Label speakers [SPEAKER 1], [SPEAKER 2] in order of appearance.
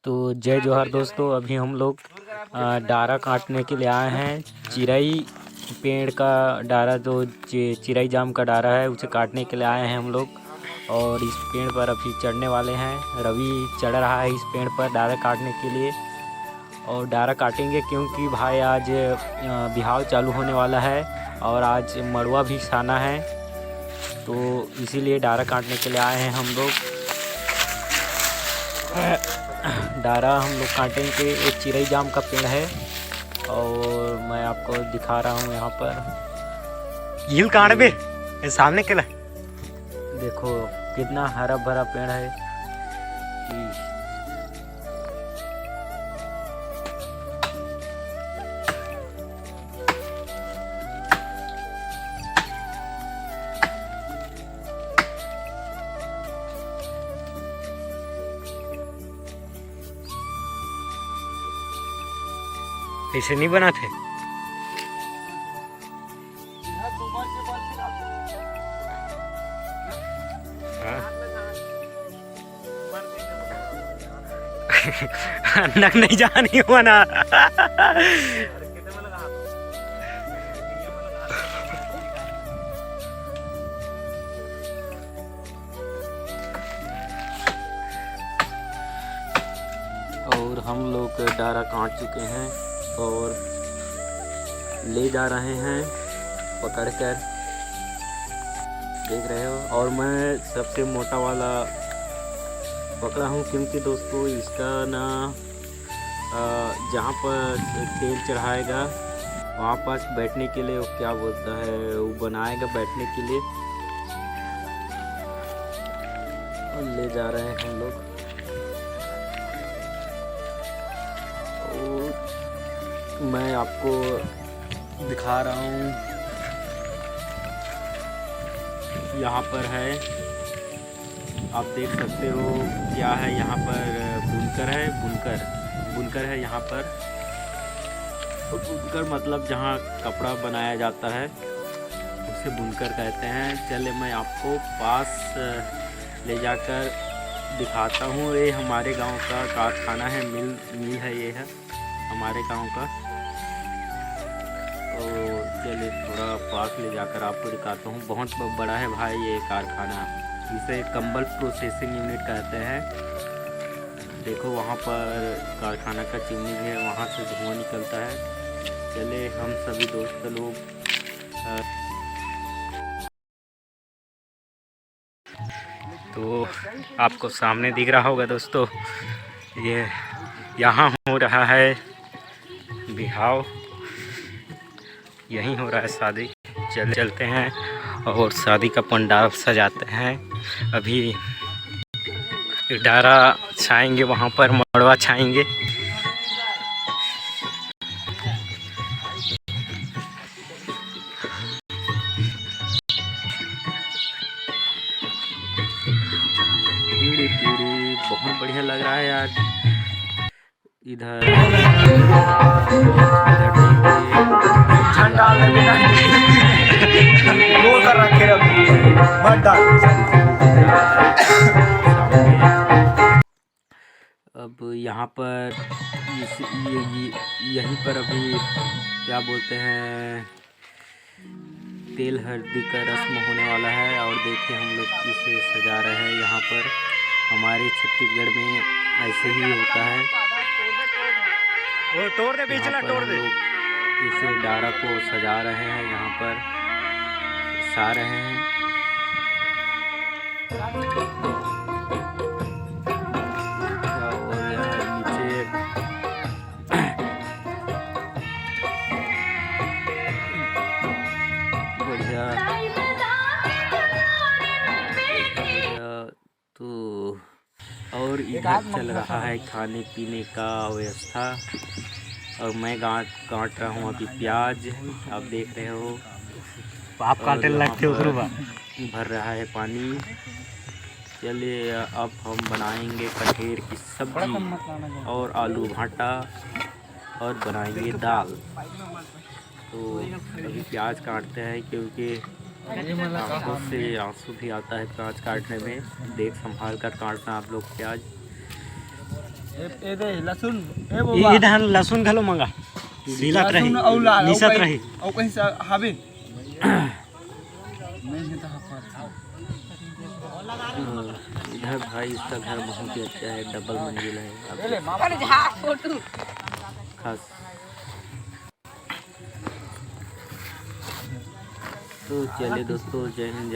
[SPEAKER 1] तो जय जोहार दोस्तों। अभी हम लोग डारा काटने के लिए आए हैं। चिरई पेड़ का डारा, जो चिरई जाम का डारा है, उसे काटने के लिए आए हैं हम लोग। और इस पेड़ पर अभी चढ़ने वाले हैं। रवि चढ़ रहा है इस पेड़ पर डारा काटने के लिए। और डारा काटेंगे क्योंकि भाई आज बिहाव चालू होने वाला है और आज मड़वा भी साना है, तो इसीलिए डारा काटने के लिए आए हैं हम लोग। डारा हम लोग काटेंगे। एक चिरई जाम का पेड़ है और मैं आपको दिखा रहा हूँ यहाँ पर।
[SPEAKER 2] यील काट बे सामने के ला
[SPEAKER 1] देखो कितना हरा भरा पेड़ है।
[SPEAKER 2] ऐसे नहीं बनाते। नहीं जानी हुआ ना।
[SPEAKER 1] और हम लोग डारा काट चुके हैं और ले जा रहे हैं पकड़कर, देख रहे हो। और मैं सबसे मोटा वाला पकड़ा हूँ क्योंकि दोस्तों इसका ना जहाँ पर तेल चढ़ाएगा वहाँ पास बैठने के लिए, वो क्या बोलता है, वो बनाएगा बैठने के लिए। और ले जा रहे हैं हम लोग। मैं आपको दिखा रहा हूँ, यहाँ पर है, आप देख सकते हो क्या है यहाँ पर। बुनकर है, बुनकर है यहाँ पर। तो बुनकर मतलब जहाँ कपड़ा बनाया जाता है उसे बुनकर कहते हैं। चले मैं आपको पास ले जाकर दिखाता हूँ। ये हमारे गांव का कारखाना है, मिल है, ये है हमारे गांव का। तो चलिए थोड़ा पास ले जाकर आपको दिखाता हूँ। बहुत बड़ा है भाई ये कारखाना। इसे कंबल प्रोसेसिंग यूनिट कहते हैं। देखो वहाँ पर कारखाना का चिमनी भी है, वहाँ से धुआं निकलता है। चले हम सभी दोस्त लोग
[SPEAKER 2] तो आपको सामने दिख रहा होगा दोस्तों, ये यहाँ हो रहा है बिहाव, यहीं हो रहा है शादी। चलते हैं और शादी का पंडाल सजाते हैं। अभी डारा छाएंगे, वहाँ पर मड़वा छाएंगे।
[SPEAKER 1] बहुत बढ़िया लग रहा है यार। इधर अब यहाँ पर यहीं पर अभी क्या बोलते हैं, तेल हल्दी का रस्म होने वाला है। और देखिए हम लोग इसे सजा रहे हैं। यहाँ पर हमारे छत्तीसगढ़ में ऐसे ही होता है।
[SPEAKER 2] वो तोड़ दे, बीचला तोड़ दे।
[SPEAKER 1] इसे डारा को सजा रहे हैं, यहाँ पर सा रहे हैं। और यहाँ नीचे बढ़िया तो। और इधर चल रहा है खाने पीने का व्यवस्था। और मैं काट रहा हूँ अभी प्याज, आप देख रहे हो।
[SPEAKER 2] आप काटे लगते हो,
[SPEAKER 1] भर रहा है पानी। चलिए अब हम बनाएंगे कठेर की सब्जी और आलू भाटा और बनाएंगे दाल। तो अभी प्याज काटते हैं क्योंकि आंखों से आंसू भी आता है प्याज काटने में। देख संभाल कर काटना आप लोग प्याज।
[SPEAKER 3] ए दे लहसुन ए
[SPEAKER 2] ये
[SPEAKER 3] बाबा
[SPEAKER 2] धान लहसुन घलो मंगा लीलत रही
[SPEAKER 3] लहसुन औ लाल
[SPEAKER 2] लीसत रही
[SPEAKER 3] औ कहीं से हावे नहीं है तो हाफा
[SPEAKER 1] इधर भाई इसका घर बहुत ही अच्छा है, डबल मंजिल है।
[SPEAKER 3] ले मामा जा फोटो
[SPEAKER 1] खास तो चलिए दोस्तों, जय हिंद जय